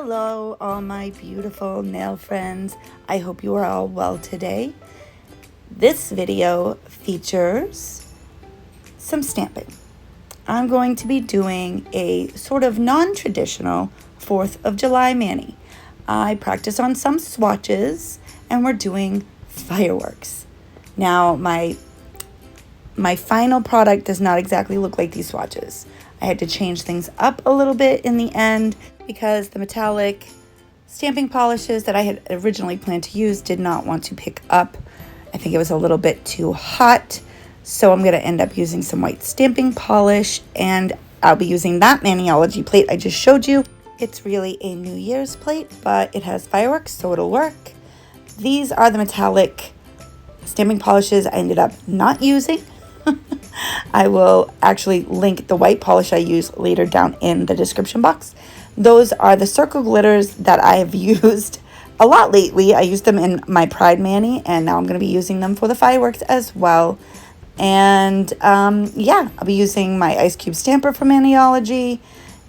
Hello, all my beautiful nail friends. I hope you are all well today. This video features some stamping. I'm going to be doing a sort of non-traditional 4th of July mani. I practice on some swatches and we're doing fireworks. Now, my final product does not exactly look like these swatches. I had to change things up a little bit in the end because the metallic stamping polishes that I had originally planned to use did not want to pick up. I think it was a little bit too hot, so I'm going to end up using some white stamping polish, and I'll be using that Maniology plate I just showed you. It's really a New Year's plate, but it has fireworks, so it'll work. These are the metallic stamping polishes I ended up not using. I will actually link the white polish I use later down in the description box. Those are the circle glitters that I have used a lot lately. I used them in my Pride Mani, and now I'm going to be using them for the fireworks as well. And yeah, I'll be using my ice cube stamper from Maniology.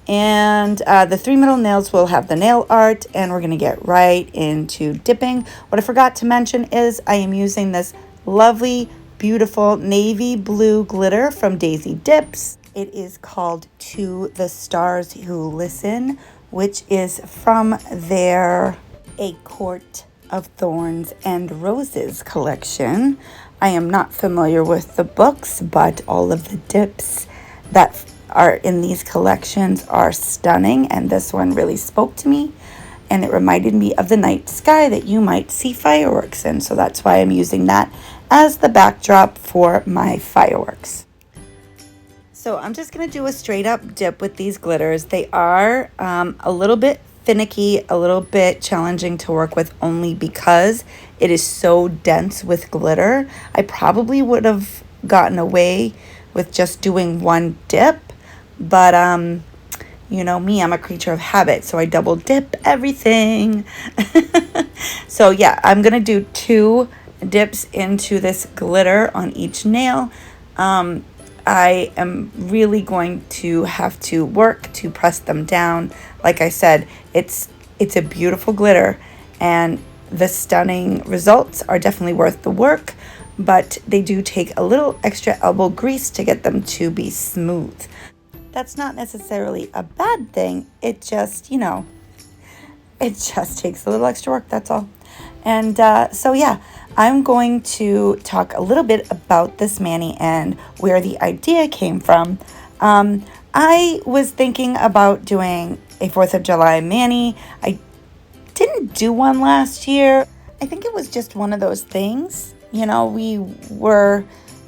And the 3 middle nails will have the nail art, and we're going to get right into dipping. What I forgot to mention is I am using this lovely, beautiful navy blue glitter from Daisy Dipp'd. It is called To the Stars Who Listen, which is from their A Court of Thorns and Roses collection. I am not familiar with the books, but all of the dips that are in these collections are stunning, and this one really spoke to me, and it reminded me of the night sky that you might see fireworks in, so that's why I'm using that as the backdrop for my fireworks. So I'm just going to do a straight up dip with these glitters. They are a little bit finicky, a little bit challenging to work with only because it is so dense with glitter. I probably would have gotten away with just doing one dip, but you know me, I'm a creature of habit, so I double dip everything. So yeah, I'm going to do 2 dips into this glitter on each nail. I am really going to have to work to press them down. Like I said, it's a beautiful glitter, and the stunning results are definitely worth the work, but they do take a little extra elbow grease to get them to be smooth. That's not necessarily a bad thing. It just, you know, it just takes a little extra work, that's all. And so yeah, I'm going to talk a little bit about this mani and where the idea came from. I was thinking about doing a 4th of July mani. I didn't do one last year. I think it was just one of those things. You know, we were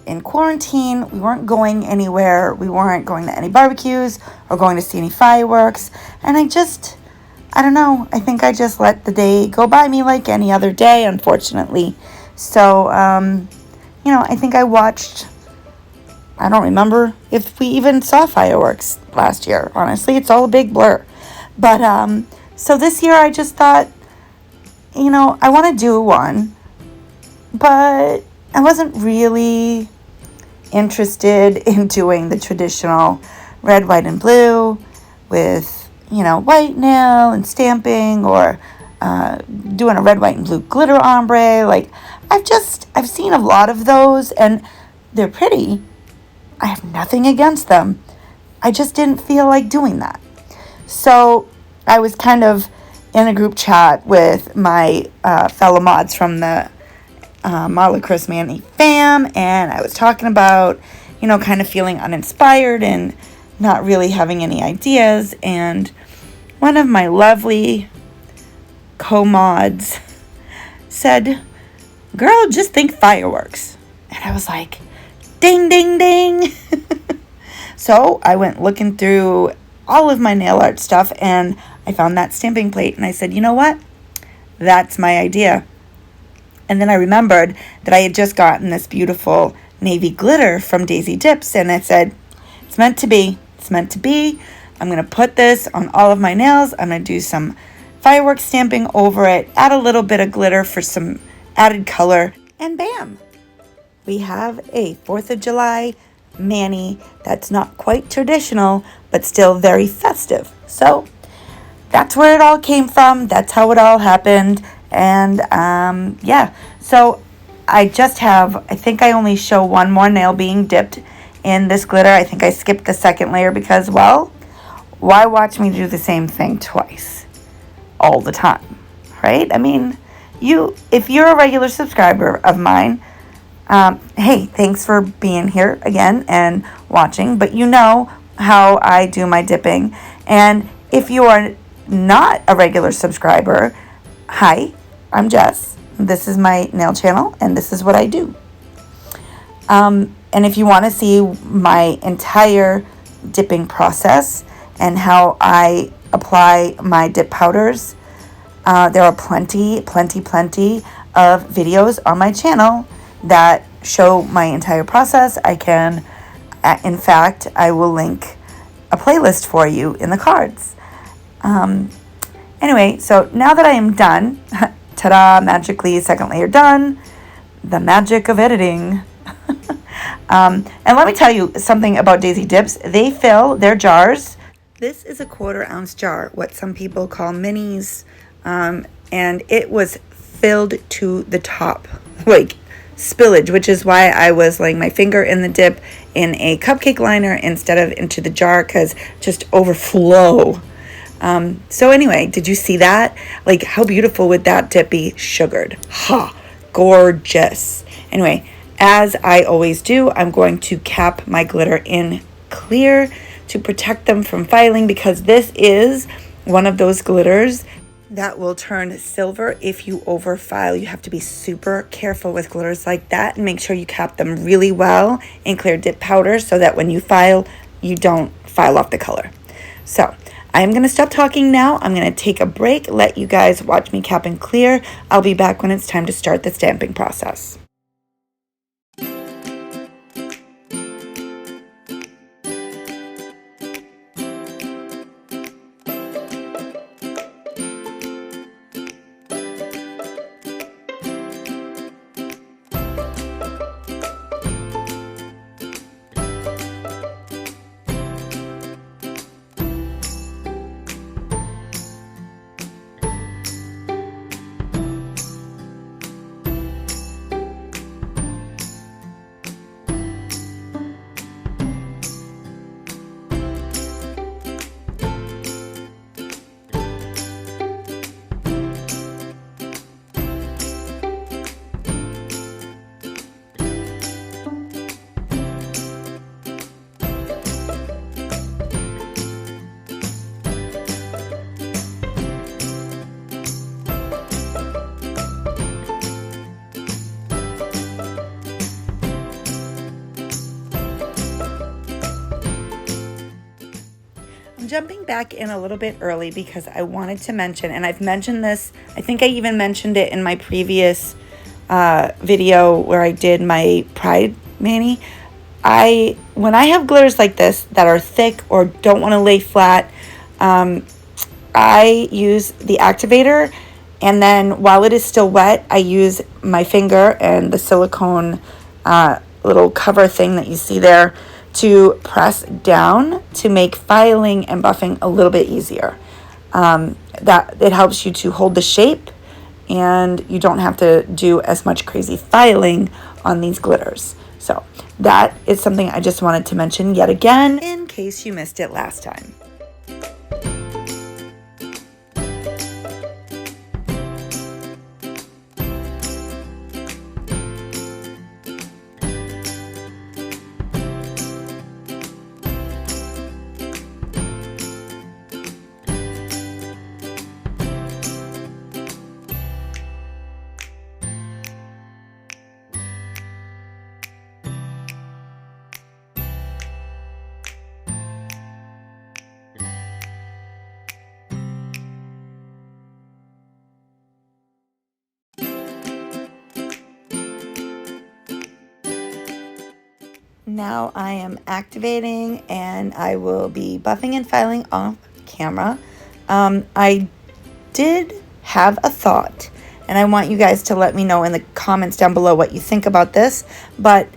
in quarantine. We weren't going anywhere. We weren't going to any barbecues or going to see any fireworks. And I don't know. I think I just let the day go by me like any other day, unfortunately. So, you know, I think I don't remember if we even saw fireworks last year. Honestly, it's all a big blur. But, so this year I just thought, you know, I want to do one, but I wasn't really interested in doing the traditional red, white, and blue with, you know, white nail and stamping, or doing a red, white, and blue glitter ombre. Like, I've seen a lot of those, and they're pretty. I have nothing against them. I just didn't feel like doing that. So I was kind of in a group chat with my fellow mods from the Marla Chris Manny fam, and I was talking about, you know, kind of feeling uninspired and not really having any ideas, and one of my lovely co-mods said, "Girl, just think fireworks." And I was like, ding, ding, ding. So I went looking through all of my nail art stuff, and I found that stamping plate, and I said, you know what? That's my idea. And then I remembered that I had just gotten this beautiful navy glitter from Daisy Dipp'd, and I said, it's meant to be. It's meant to be. I'm going to put this on all of my nails. I'm going to do some fireworks stamping over it, add a little bit of glitter for some added color, and bam! We have a 4th of July mani that's not quite traditional, but still very festive. So that's where it all came from. That's how it all happened. And yeah, so I just have, I think I only show one more nail being dipped in this glitter. I think I skipped the second layer because, well, why watch me do the same thing twice all the time, right? I mean, if you're a regular subscriber of mine, hey, thanks for being here again and watching, but you know how I do my dipping. And if you are not a regular subscriber, hi, I'm Jess. This is my nail channel, and this is what I do. And if you want to see my entire dipping process and how I apply my dip powders, there are plenty of videos on my channel that show my entire process. I can, in fact, I will link a playlist for you in the cards. Anyway, so now that I am done, ta-da, magically second layer done, the magic of editing. And let me tell you something about Daisy Dips. They fill their jars. This is a 1/4 ounce jar, what some people call minis, and it was filled to the top, like spillage, which is why I was laying my finger in the dip in a cupcake liner instead of into the jar, because just overflow. So anyway, did you see that? Like, how beautiful would that dip be sugared? Ha, gorgeous. Anyway, as I always do, I'm going to cap my glitter in clear to protect them from filing, because this is one of those glitters that will turn silver if you overfile. You have to be super careful with glitters like that and make sure you cap them really well in clear dip powder so that when you file, you don't file off the color. So I'm going to stop talking now. I'm going to take a break, let you guys watch me cap and clear. I'll be back when it's time to start the stamping process. I'm jumping back in a little bit early because I wanted to mention, and I've mentioned this, I think I even mentioned it in my previous video where I did my Pride mani. When I have glitters like this that are thick or don't want to lay flat, I use the activator, and then while it is still wet, I use my finger and the silicone little cover thing that you see there to press down to make filing and buffing a little bit easier. That it helps you to hold the shape, and you don't have to do as much crazy filing on these glitters. So that is something I just wanted to mention yet again in case you missed it last time. Now I am activating, and I will be buffing and filing off camera. I did have a thought, and I want you guys to let me know in the comments down below what you think about this, but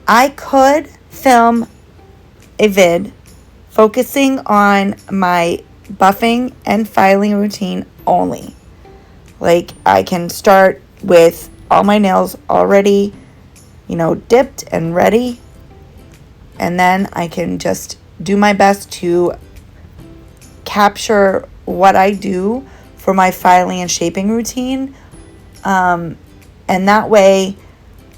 I could film a vid focusing on my buffing and filing routine only. Like, I can start with all my nails already, you know, dipped and ready, and then I can just do my best to capture what I do for my filing and shaping routine. And that way,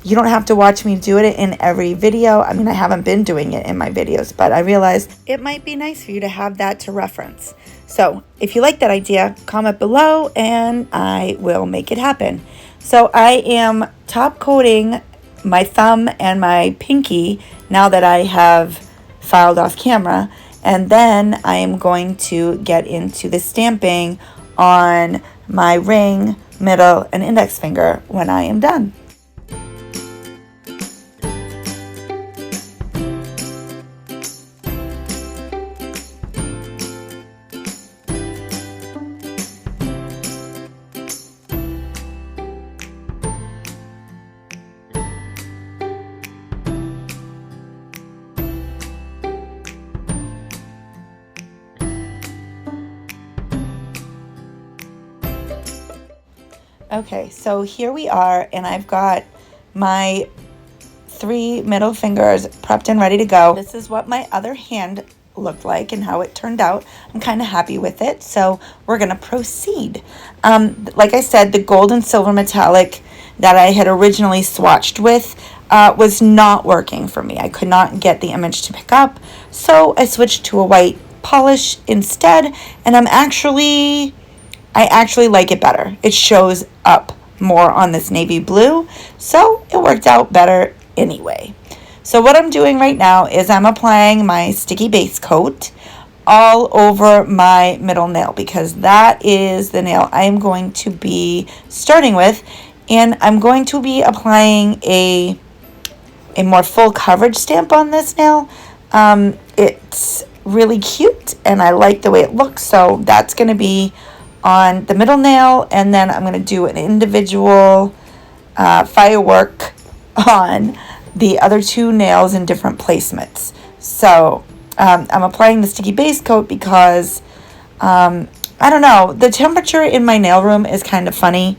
you don't have to watch me do it in every video. I mean, I haven't been doing it in my videos, but I realized it might be nice for you to have that to reference. So if you like that idea, comment below and I will make it happen. So I am top coating my thumb and my pinky now that I have filed off camera. And then I am going to get into the stamping on my ring, middle, and index finger when I am done. Okay, so here we are, and I've got my 3 middle fingers prepped and ready to go. This is what my other hand looked like and how it turned out. I'm kind of happy with it, so we're going to proceed. Like I said, the gold and silver metallic that I had originally swatched with was not working for me. I could not get the image to pick up, so I switched to a white polish instead, and I actually like it better. It shows up more on this navy blue, so it worked out better anyway. So what I'm doing right now is I'm applying my sticky base coat all over my middle nail because that is the nail I'm going to be starting with, and I'm going to be applying a more full coverage stamp on this nail. It's really cute and I like the way it looks, so that's going to be on the middle nail, and then I'm going to do an individual firework on the other 2 nails in different placements. So I'm applying the sticky base coat because I don't know, the temperature in my nail room is kind of funny.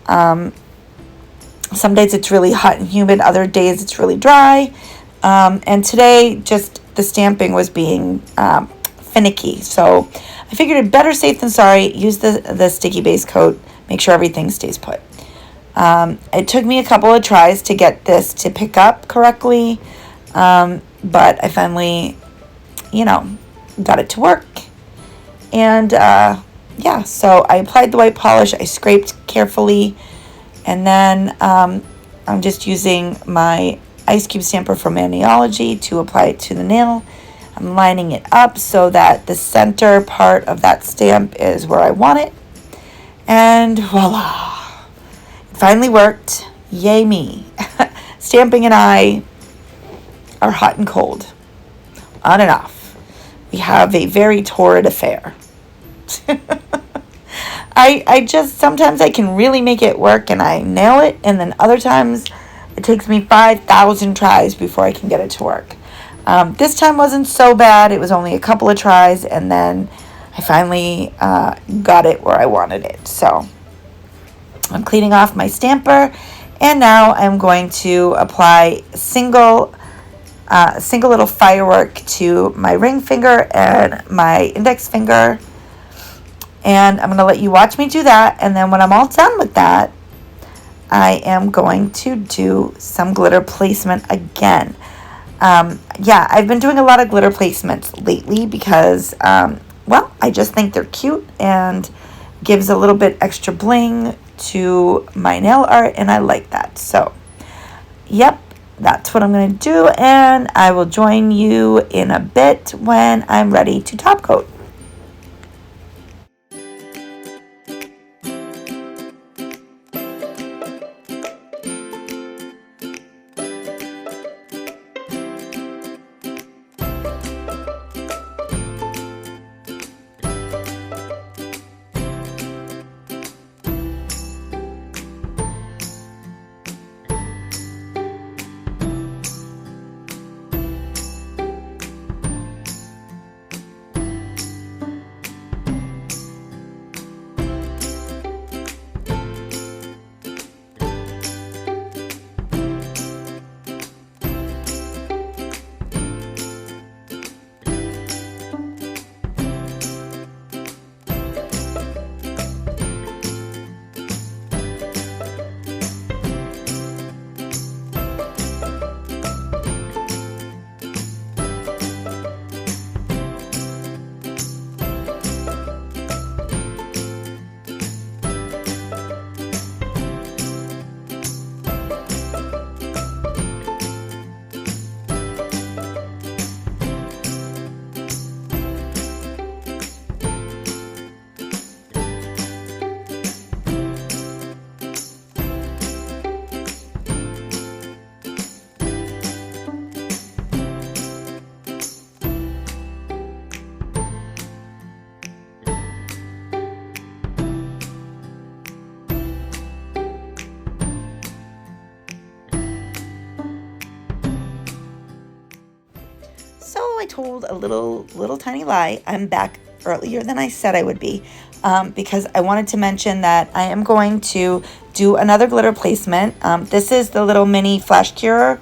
Some days it's really hot and humid, other days it's really dry, and today just the stamping was being finicky, so I figured it better safe than sorry. Use the sticky base coat, make sure everything stays put. It took me a couple of tries to get this to pick up correctly, but I finally, you know, got it to work. And yeah, so I applied the white polish, I scraped carefully, and then I'm just using my ice cube stamper from Maniology to apply it to the nail. I'm lining it up so that the center part of that stamp is where I want it. And voila! It finally worked. Yay me. Stamping and I are hot and cold. On and off. We have a very torrid affair. I just, sometimes I can really make it work and I nail it, and then other times it takes me 5,000 tries before I can get it to work. This time wasn't so bad. It was only a couple of tries, and then I finally got it where I wanted it. So I'm cleaning off my stamper, and now I'm going to apply single little firework to my ring finger and my index finger. And I'm going to let you watch me do that, and then when I'm all done with that, I am going to do some glitter placement again. Yeah, I've been doing a lot of glitter placements lately because, well, I just think they're cute and gives a little bit extra bling to my nail art, and I like that. So, yep, that's what I'm going to do, and I will join you in a bit when I'm ready to top coat. I told a little tiny lie. I'm back earlier than I said I would be, because I wanted to mention that I am going to do another glitter placement. This is the little mini flash mini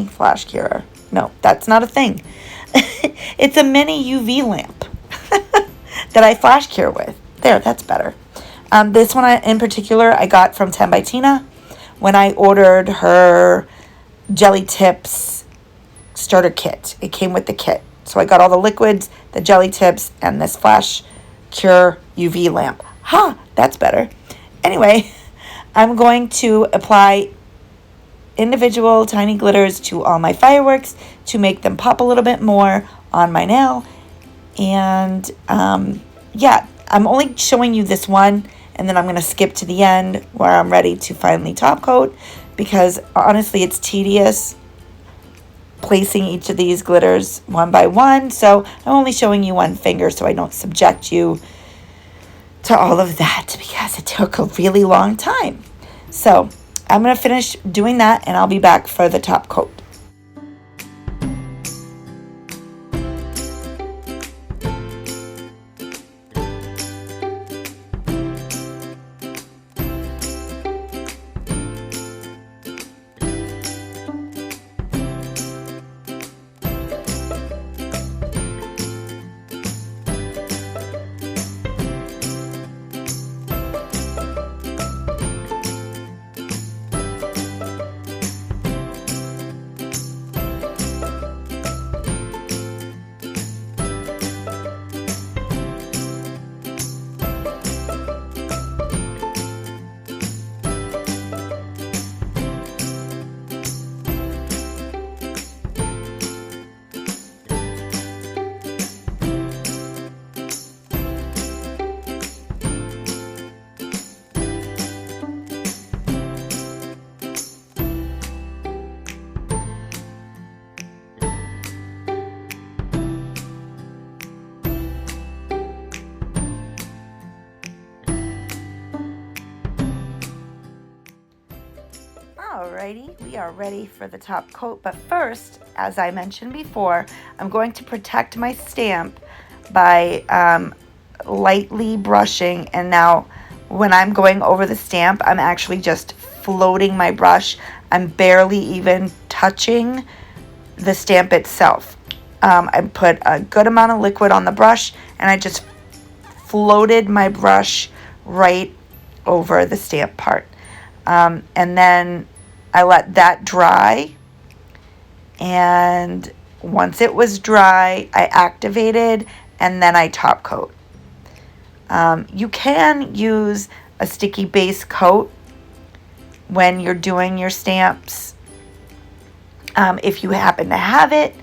flash curer. No, that's not a thing. It's a mini UV lamp that I flash cure with. There, that's better. This one in particular I got from 10 by Tina when I ordered her Jelly Tips starter kit. It came with the kit. So I got all the liquids, the jelly tips, and this flash cure UV lamp. Ha, that's better. Anyway, I'm going to apply individual tiny glitters to all my fireworks to make them pop a little bit more on my nail. And yeah, I'm only showing you this one, and then I'm going to skip to the end where I'm ready to finally top coat, because honestly it's tedious placing each of these glitters one by one. So I'm only showing you one finger so I don't subject you to all of that, because it took a really long time. So I'm going to finish doing that and I'll be back for the top coat. Alrighty, we are ready for the top coat, but first, as I mentioned before, I'm going to protect my stamp by lightly brushing. And now when I'm going over the stamp, I'm actually just floating my brush. I'm barely even touching the stamp itself. I put a good amount of liquid on the brush and I just floated my brush right over the stamp part. And then I let that dry, and once it was dry, I activated and then I top coat. You can use a sticky base coat when you're doing your stamps. If you happen to have it,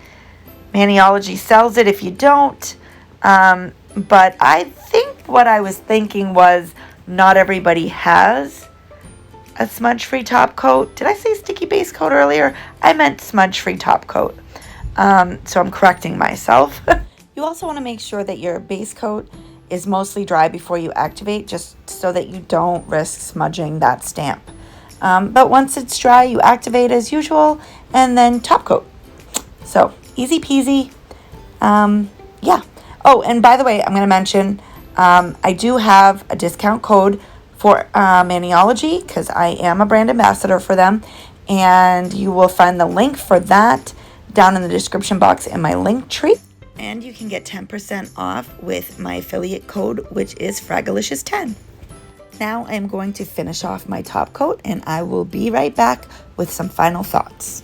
Maniology sells it if you don't. But I think what I was thinking was not everybody has a smudge-free top coat. Did I say sticky base coat earlier? I meant smudge-free top coat. So I'm correcting myself. You also want to make sure that your base coat is mostly dry before you activate, just so that you don't risk smudging that stamp. But once it's dry, you activate as usual and then top coat. So easy peasy. Yeah. Oh, and by the way, I'm going to mention I do have a discount code for Maniology, because I am a brand ambassador for them, and you will find the link for that down in the description box in my link tree. And you can get 10% off with my affiliate code, which is Fragalicious10. Now I'm going to finish off my top coat, and I will be right back with some final thoughts.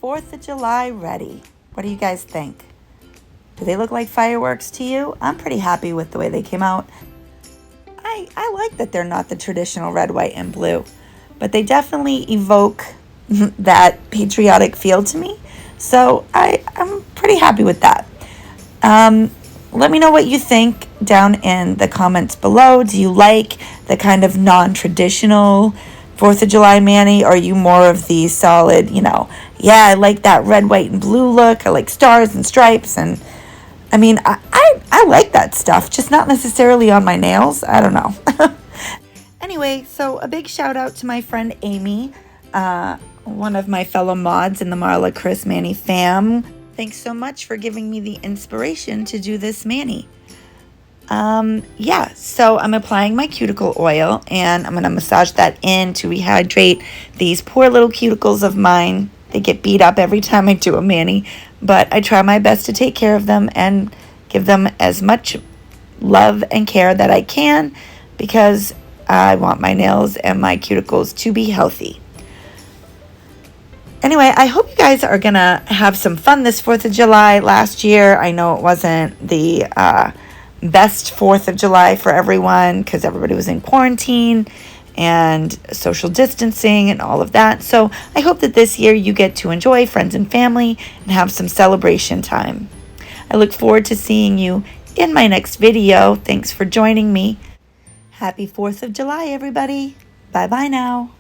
4th of July ready. What do you guys think? Do they look like fireworks to you? I'm pretty happy with the way they came out. I like that they're not the traditional red, white, and blue, but they definitely evoke that patriotic feel to me. So I'm pretty happy with that. Let me know what you think down in the comments below. Do you like the kind of non-traditional 4th of July mani? Or are you more of the solid, yeah, I like that red, white, and blue look. I like stars and stripes. And I mean, I like that stuff, just not necessarily on my nails. I don't know. Anyway, so a big shout out to my friend Amy, one of my fellow mods in the Marla Chris Mani fam. Thanks so much for giving me the inspiration to do this mani. Yeah, so I'm applying my cuticle oil and I'm going to massage that in to rehydrate these poor little cuticles of mine. They get beat up every time I do a mani, but I try my best to take care of them and give them as much love and care that I can, because I want my nails and my cuticles to be healthy. Anyway, I hope you guys are going to have some fun this 4th of July. Last year, I know it wasn't the best 4th of July for everyone because everybody was in quarantine and social distancing and all of that. So I hope that this year you get to enjoy friends and family and have some celebration time. I look forward to seeing you in my next video. Thanks for joining me. Happy 4th of July, everybody. Bye-bye now.